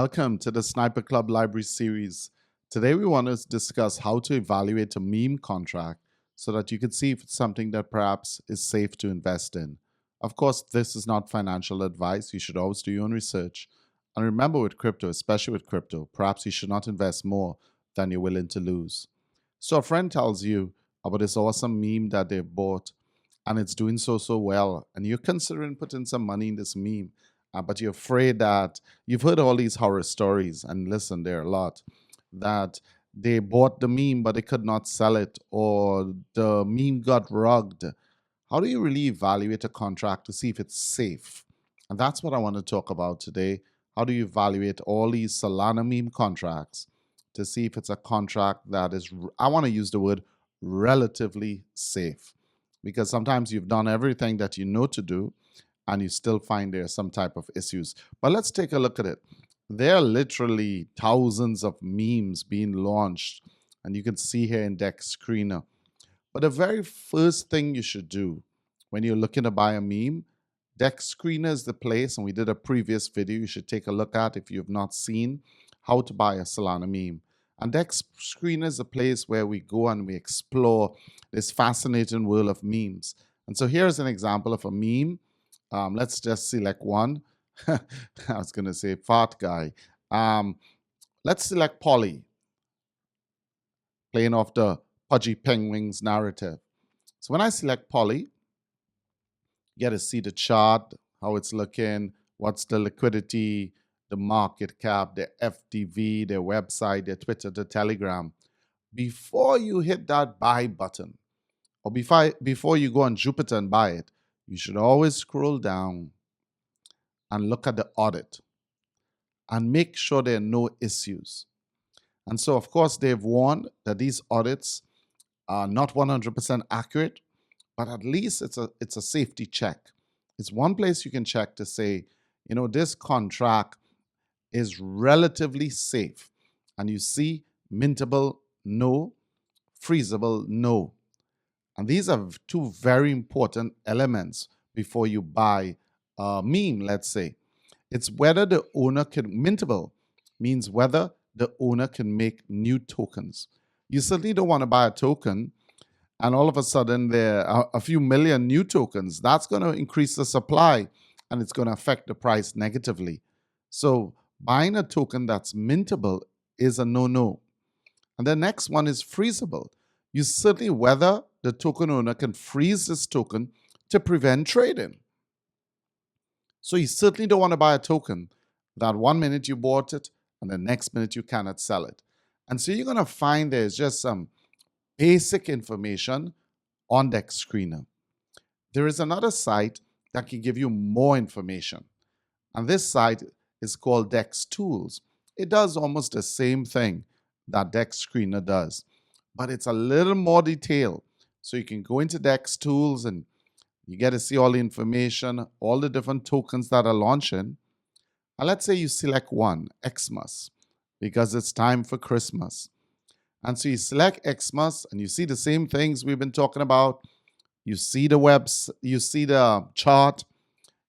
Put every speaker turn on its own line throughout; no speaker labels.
welcome to the Sniper Club Library series. Today we want to discuss how to evaluate a meme contract so that you can see if it's something that perhaps is safe to invest in. Of course, this is not financial advice. You should always do your own research. And remember with crypto, especially with crypto, perhaps you should not invest more than you're willing to lose. So a friend tells you about this awesome meme that they bought and it's doing so well, and you're considering putting some money in this meme, but you're afraid that you've heard all these horror stories, and listen, there are a lot, that they bought the meme but they could not sell it, or the meme got rugged. How do you really evaluate a contract to see if it's safe? And that's what I want to talk about today. How do you evaluate all these Solana meme contracts to see if it's a contract that is, I want to use the word relatively safe? Because sometimes you've done everything that you know to do and you still find there are some type of issues. But let's take a look at it. There are literally thousands of memes being launched, and you can see here in Dex Screener. But the very first thing you should do when you're looking to buy a meme, Dex Screener is the place, and we did a previous video you should take a look at if you've not seen how to buy a Solana meme. And Dex Screener is a place where we go and we explore this fascinating world of memes. And so here's an example of a meme. Let's just select one. I was going to say fart guy. Let's select Polly, playing off the Pudgy Penguins narrative. So when I select Polly, you get to see the chart, how it's looking, what's the liquidity, the market cap, their FTV, their website, their Twitter, the Telegram. Before you hit that buy button, or before you go on Jupiter and buy it, you should always scroll down and look at the audit and make sure there are no issues. And so, of course, they've warned that these audits are not 100% accurate, but at least it's a safety check. It's one place you can check to say, you know, this contract is relatively safe. And you see mintable, no, freezable, no. And these are two very important elements before you buy a meme, let's say. It's whether the owner can, mintable means whether the owner can make new tokens. You certainly don't want to buy a token and all of a sudden there are a few million new tokens. That's going to increase the supply and it's going to affect the price negatively. So buying a token that's mintable is a no-no. And the next one is freezable. You certainly whether the token owner can freeze this token to prevent trading. So you certainly don't want to buy a token that 1 minute you bought it and the next minute you cannot sell it. And so you're going to find there's just some basic information on Dex Screener. There is another site that can give you more information. And this site is called Dex Tools. It does almost the same thing that Dex Screener does, but it's a little more detailed. So you can go into Dex Tools and you get to see all the information, all the different tokens that are launching. And let's say you select one, Xmas, because it's time for Christmas. And so you select Xmas and you see the same things we've been talking about. You see the webs, you see the chart,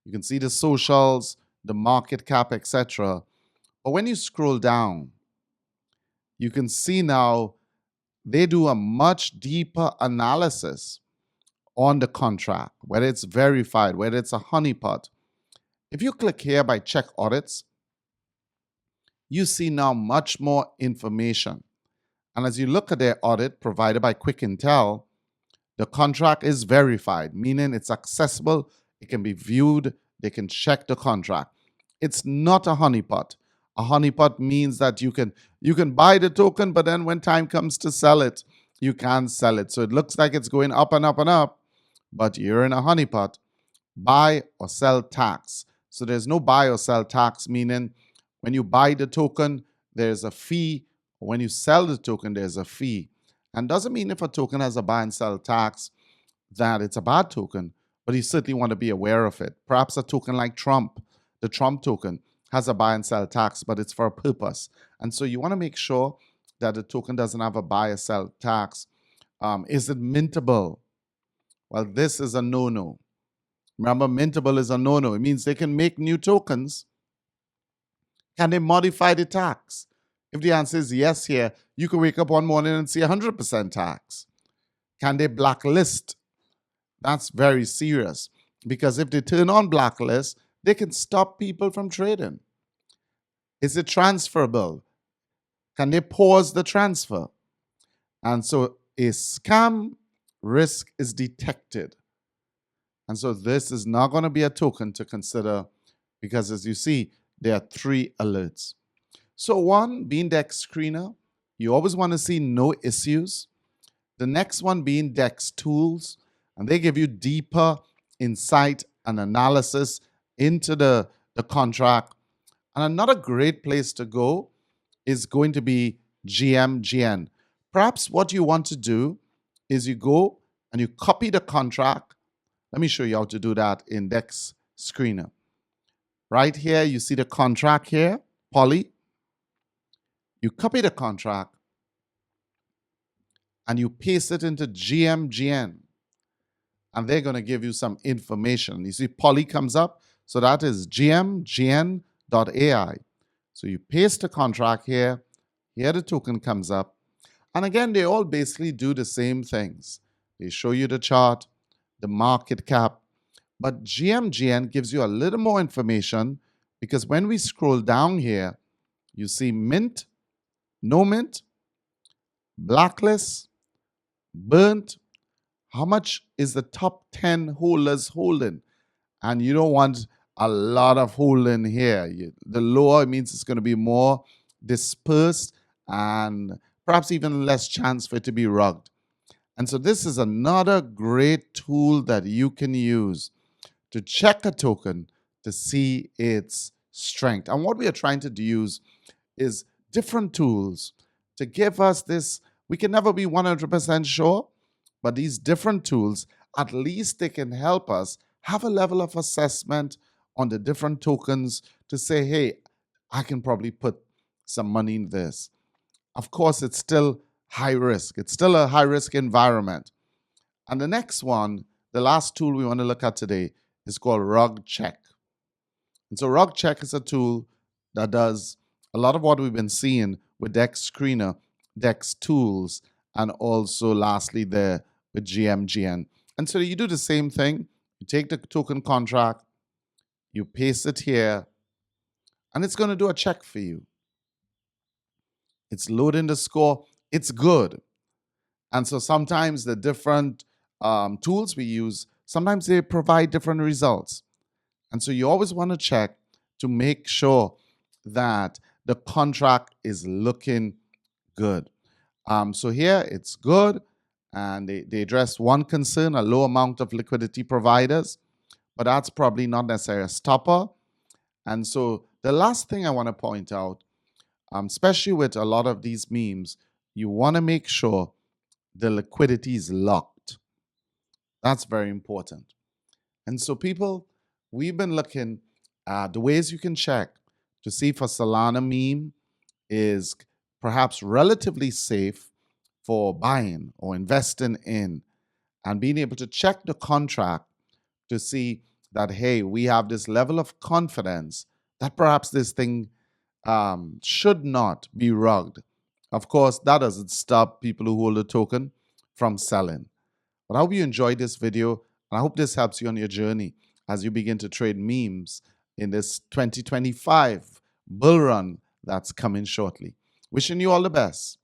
you can see the socials, the market cap, etc. But when you scroll down, you can see now they do a much deeper analysis on the contract, whether it's verified, whether it's a honeypot. If you click here by check audits, you see now much more information. And as you look at their audit provided by Quick Intel, the contract is verified, meaning it's accessible, it can be viewed, they can check the contract. It's not a honeypot. A honeypot means that you can buy the token, but then when time comes to sell it, you can't sell it. So it looks like it's going up and up and up, but you're in a honeypot. Buy or sell tax. So there's no buy or sell tax, meaning when you buy the token, there's a fee. When you sell the token, there's a fee. And doesn't mean if a token has a buy and sell tax that it's a bad token, but you certainly want to be aware of it. Perhaps a token like Trump, the Trump token, has a buy and sell tax, but it's for a purpose. And so you want to make sure that the token doesn't have a buy or sell tax. Is it mintable? Well, this is a no-no. Remember, mintable is a no-no. It means they can make new tokens, Can they modify the tax? If the answer is yes here, you could wake up one morning and see 100% tax. Can they blacklist? That's very serious, because if they turn on blacklist, they can stop people from trading. Is it transferable? Can they pause the transfer? And so a scam risk is detected. And so this is not going to be a token to consider, because as you see, there are 3 alerts. So one being DEX screener, you always want to see no issues. The next one being DEX tools, and they give you deeper insight and analysis into the contract. And another great place to go is going to be GMGN. Perhaps what you want to do is you go and you copy the contract. Let me show you how to do that in DEX Screener. Right here, you see the contract here, Poly. You copy the contract and you paste it into GMGN. And they're going to give you some information. You see Poly comes up, so that is gmgn.ai. So you paste the contract here, here the token comes up. And again, they all basically do the same things. They show you the chart, the market cap, but GMGN gives you a little more information, because when we scroll down here, you see mint, no mint, blacklist, burnt. How much is the top 10 holders holding? And you don't want a lot of holding here. The lower, it means it's going to be more dispersed and perhaps even less chance for it to be rugged. And so this is another great tool that you can use to check a token to see its strength. And what we are trying to use is different tools to give us this. We can never be 100% sure, but these different tools, at least they can help us have a level of assessment on the different tokens to say, hey, I can probably put some money in this. Of course, it's still high risk. It's still a high risk environment. And the next one, the last tool we want to look at today, is called Rug Check. And so Rug Check is a tool that does a lot of what we've been seeing with DEX Screener, DEX Tools, and also lastly there with GMGN. And so you do the same thing. You take the token contract, you paste it here, and it's going to do a check for you. It's loading the score. It's good. And so sometimes the different tools we use, sometimes they provide different results. And so you always want to check to make sure that the contract is looking good. So here it's good. And they address one concern, a low amount of liquidity providers. But that's probably not necessarily a stopper. And so the last thing I want to point out, especially with a lot of these memes, you want to make sure the liquidity is locked. That's very important. And so people, we've been looking at the ways you can check to see if a Solana meme is perhaps relatively safe for buying or investing in, and being able to check the contract to see that, hey, we have this level of confidence that perhaps this thing should not be rugged. Of course, that doesn't stop people who hold a token from selling. But I hope you enjoyed this video, and I hope this helps you on your journey as you begin to trade memes in this 2025 bull run that's coming shortly. Wishing you all the best.